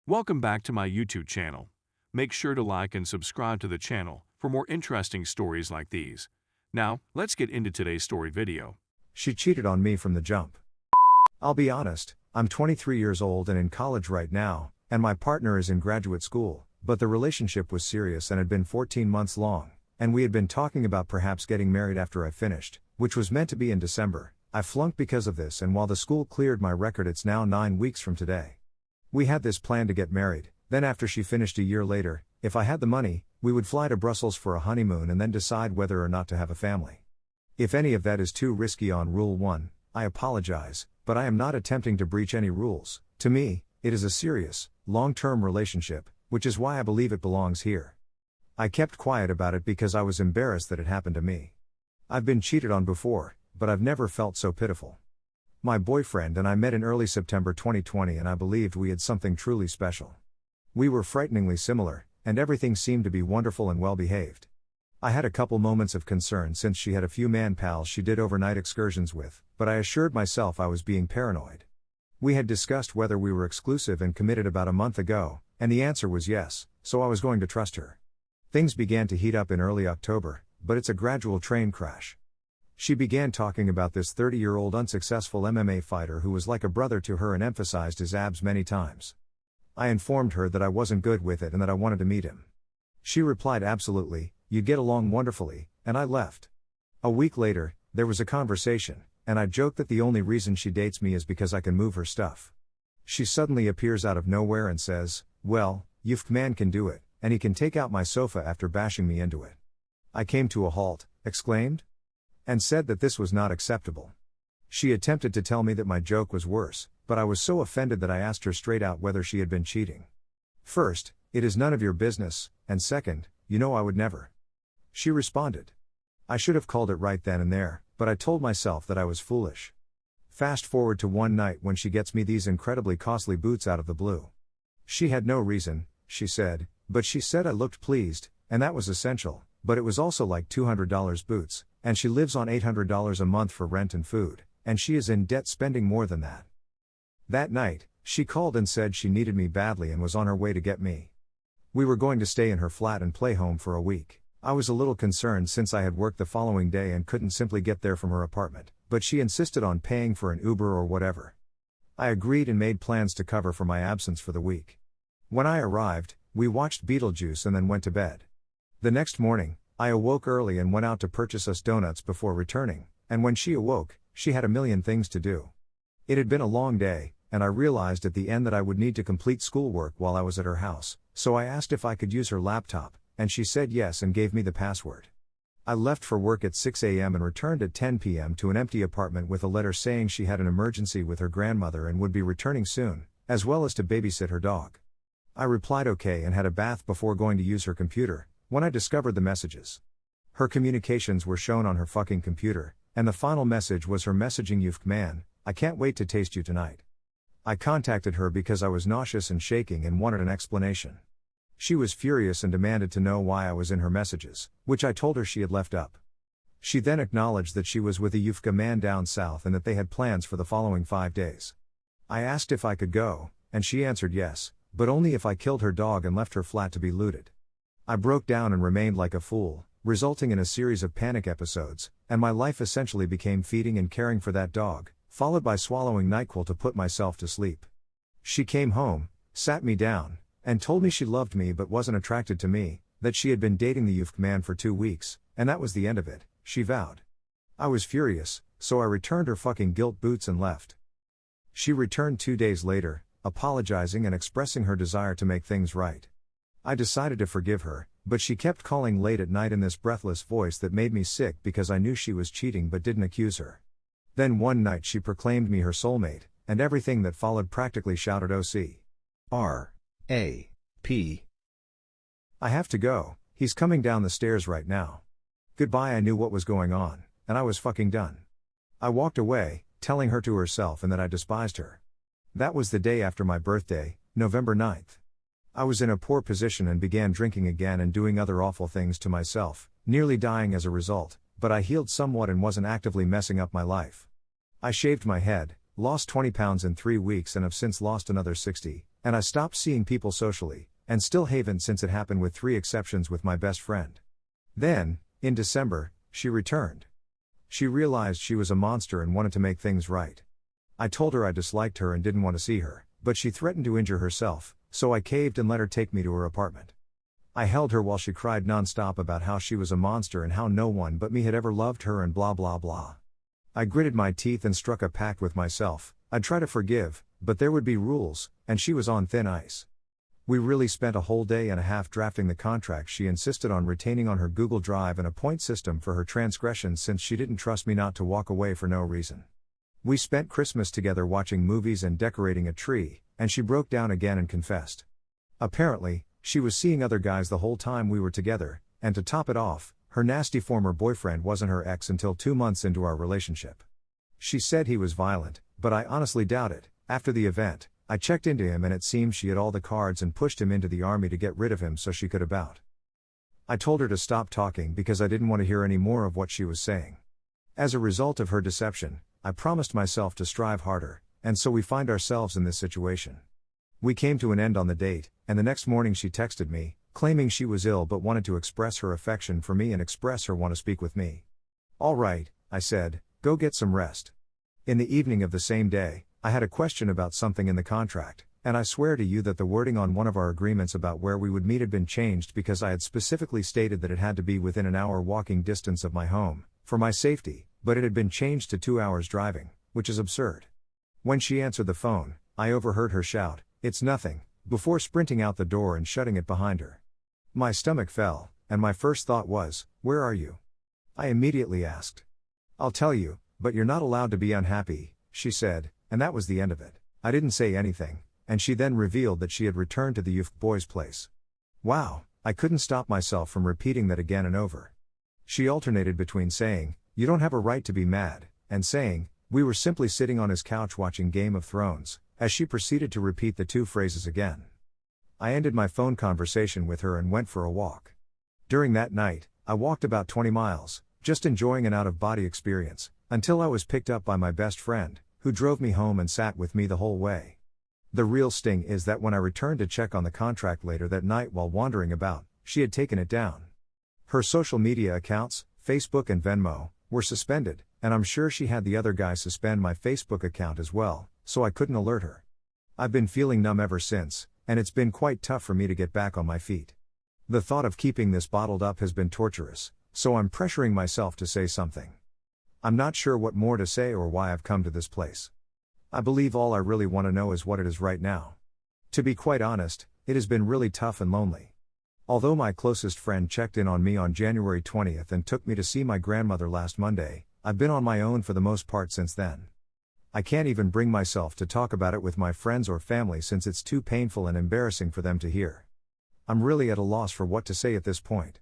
Welcome back to my YouTube channel. Make sure to like and subscribe to the channel for more interesting stories like these. Now, let's get into today's story video. She cheated on me from the jump. I'll be honest, I'm 23 years old and in college right now, and my partner is in graduate school, but the relationship was serious and had been 14 months long, and we had been talking about perhaps getting married after I finished, which was meant to be in December. I flunked because of this, and while the school cleared my record, it's now 9 weeks from today. We had this plan to get married, then after she finished a year later, if I had the money, we would fly to Brussels for a honeymoon and then decide whether or not to have a family. If any of that is too risky on Rule 1, I apologize, but I am not attempting to breach any rules. To me, it is a serious, long-term relationship, which is why I believe it belongs here. I kept quiet about it because I was embarrassed that it happened to me. I've been cheated on before, but I've never felt so pitiful. My boyfriend and I met in early September 2020, and I believed we had something truly special. We were frighteningly similar, and everything seemed to be wonderful and well behaved. I had a couple moments of concern since she had a few man pals she did overnight excursions with, but I assured myself I was being paranoid. We had discussed whether we were exclusive and committed about a month ago, and the answer was yes, so I was going to trust her. Things began to heat up in early October, but it's a gradual train crash. She began talking about this 30-year-old unsuccessful MMA fighter who was like a brother to her and emphasized his abs many times. I informed her that I wasn't good with it and that I wanted to meet him. She replied, "Absolutely, you'd get along wonderfully," and I left. A week later, there was a conversation, and I joked that the only reason she dates me is because I can move her stuff. She suddenly appears out of nowhere and says, "Well, you've man can do it, and he can take out my sofa," after bashing me into it. I came to a halt, exclaimed, and said that this was not acceptable. She attempted to tell me that my joke was worse, but I was so offended that I asked her straight out whether she had been cheating. First, it is none of your business, and second, you know I would never. She responded. I should have called it right then and there, but I told myself that I was foolish. Fast forward to one night when she gets me these incredibly costly boots out of the blue. She had no reason, she said, but she said I looked pleased, and that was essential, but it was also like $200 boots, and she lives on $800 a month for rent and food, and she is in debt spending more than that. That night, she called and said she needed me badly and was on her way to get me. We were going to stay in her flat and play home for a week. I was a little concerned since I had worked the following day and couldn't simply get there from her apartment, but she insisted on paying for an Uber or whatever. I agreed and made plans to cover for my absence for the week. When I arrived, we watched Beetlejuice and then went to bed. The next morning, I awoke early and went out to purchase us donuts before returning, and when she awoke, she had a million things to do. It had been a long day, and I realized at the end that I would need to complete schoolwork while I was at her house, so I asked if I could use her laptop, and she said yes and gave me the password. I left for work at 6 a.m. and returned at 10 p.m. to an empty apartment with a letter saying she had an emergency with her grandmother and would be returning soon, as well as to babysit her dog. I replied okay and had a bath before going to use her computer, when I discovered the messages. Her communications were shown on her fucking computer, and the final message was her messaging, "You've man, I can't wait to taste you tonight." I contacted her because I was nauseous and shaking and wanted an explanation. She was furious and demanded to know why I was in her messages, which I told her she had left up. She then acknowledged that she was with a Yufka man down south and that they had plans for the following 5 days. I asked if I could go, and she answered yes, but only if I killed her dog and left her flat to be looted. I broke down and remained like a fool, resulting in a series of panic episodes, and my life essentially became feeding and caring for that dog, followed by swallowing NyQuil to put myself to sleep. She came home, sat me down, and told me she loved me but wasn't attracted to me, that she had been dating the Yufka man for 2 weeks, and that was the end of it, she vowed. I was furious, so I returned her fucking gilt boots and left. She returned 2 days later, apologizing and expressing her desire to make things right. I decided to forgive her, but she kept calling late at night in this breathless voice that made me sick because I knew she was cheating but didn't accuse her. Then one night she proclaimed me her soulmate, and everything that followed practically shouted OC.R.A.P. I have to go, he's coming down the stairs right now. Goodbye. I knew what was going on, and I was fucking done. I walked away, telling her to herself and that I despised her. That was the day after my birthday, November 9th. I was in a poor position and began drinking again and doing other awful things to myself, nearly dying as a result, but I healed somewhat and wasn't actively messing up my life. I shaved my head, lost 20 pounds in 3 weeks and have since lost another 60, and I stopped seeing people socially, and still haven't since it happened with 3 exceptions with my best friend. Then, in December, she returned. She realized she was a monster and wanted to make things right. I told her I disliked her and didn't want to see her, but she threatened to injure herself, so I caved and let her take me to her apartment. I held her while she cried nonstop about how she was a monster and how no one but me had ever loved her and blah blah blah. I gritted my teeth and struck a pact with myself. I'd try to forgive, but there would be rules, and she was on thin ice. We really spent a whole day and a half drafting the contract she insisted on retaining on her Google Drive and a point system for her transgressions since she didn't trust me not to walk away for no reason. We spent Christmas together watching movies and decorating a tree, and she broke down again and confessed. Apparently, she was seeing other guys the whole time we were together, and to top it off, her nasty former boyfriend wasn't her ex until 2 months into our relationship. She said he was violent, but I honestly doubt it. After the event, I checked into him and it seems she had all the cards and pushed him into the army to get rid of him so she could about. I told her to stop talking because I didn't want to hear any more of what she was saying. As a result of her deception, I promised myself to strive harder, and so we find ourselves in this situation. We came to an end on the date, and the next morning she texted me, claiming she was ill but wanted to express her affection for me and express her want to speak with me. All right, I said, go get some rest. In the evening of the same day, I had a question about something in the contract, and I swear to you that the wording on one of our agreements about where we would meet had been changed because I had specifically stated that it had to be within an hour walking distance of my home, for my safety, but it had been changed to 2 hours driving, which is absurd. When she answered the phone, I overheard her shout, "It's nothing," before sprinting out the door and shutting it behind her. My stomach fell, and my first thought was, "Where are you?" I immediately asked. "I'll tell you, but you're not allowed to be unhappy," she said, and that was the end of it. I didn't say anything, and she then revealed that she had returned to the youth boy's place. Wow, I couldn't stop myself from repeating that again and over. She alternated between saying, "You don't have a right to be mad," and saying, "We were simply sitting on his couch watching Game of Thrones," as she proceeded to repeat the 2 phrases again. I ended my phone conversation with her and went for a walk. During that night, I walked about 20 miles, just enjoying an out-of-body experience, until I was picked up by my best friend, who drove me home and sat with me the whole way. The real sting is that when I returned to check on the contract later that night while wandering about, she had taken it down. Her social media accounts, Facebook and Venmo, were suspended, and I'm sure she had the other guy suspend my Facebook account as well, so I couldn't alert her. I've been feeling numb ever since, and it's been quite tough for me to get back on my feet. The thought of keeping this bottled up has been torturous, so I'm pressuring myself to say something. I'm not sure what more to say or why I've come to this place. I believe all I really want to know is what it is right now. To be quite honest, it has been really tough and lonely. Although my closest friend checked in on me on January 20th and took me to see my grandmother last Monday, I've been on my own for the most part since then. I can't even bring myself to talk about it with my friends or family since it's too painful and embarrassing for them to hear. I'm really at a loss for what to say at this point.